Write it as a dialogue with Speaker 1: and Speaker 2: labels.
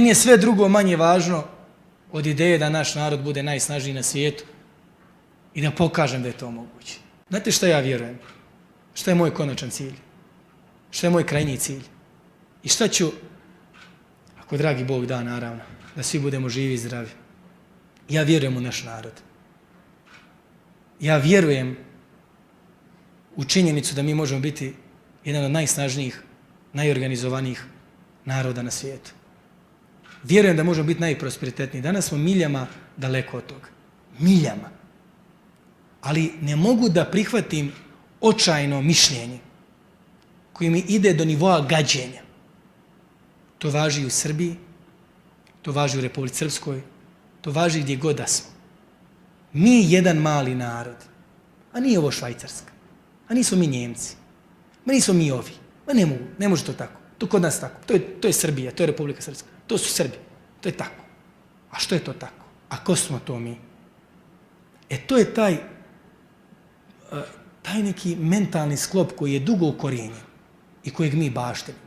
Speaker 1: Meni je sve drugo manje važno od ideje da naš narod bude najsnažniji na svijetu i da pokažem da je to moguće. Znate šta ja vjerujem? Šta je moj konačan cilj? Šta je moj krajnji cilj? I šta ću, ako dragi Bog da, naravno, da svi budemo živi i zdravi. Ja vjerujem u naš narod. Ja vjerujem u činjenicu da mi možemo biti jedan od najsnažnijih, najorganizovanijih naroda na svijetu. Vjerujem da možemo biti najprosperitetniji. Danas smo miljama daleko od toga. Miljama. Ali ne mogu da prihvatim očajno mišljenje koje mi ide do nivoa gađenja. To važi i u Srbiji, to važi u Republici Srpskoj, to važi gdje god da smo. Mi jedan mali narod, a nije ovo Švajcarska, a nismo mi Njemci, ma nismo mi ovi, ma ne može to tako, to kod nas tako, to je Srbija, to je Republika Srpska, to su Srbi, to je tako. A što je to tako? A ko smo to mi? To je taj neki mentalni sklop koji je dugo ukorijenjen i kojeg mi baštimo.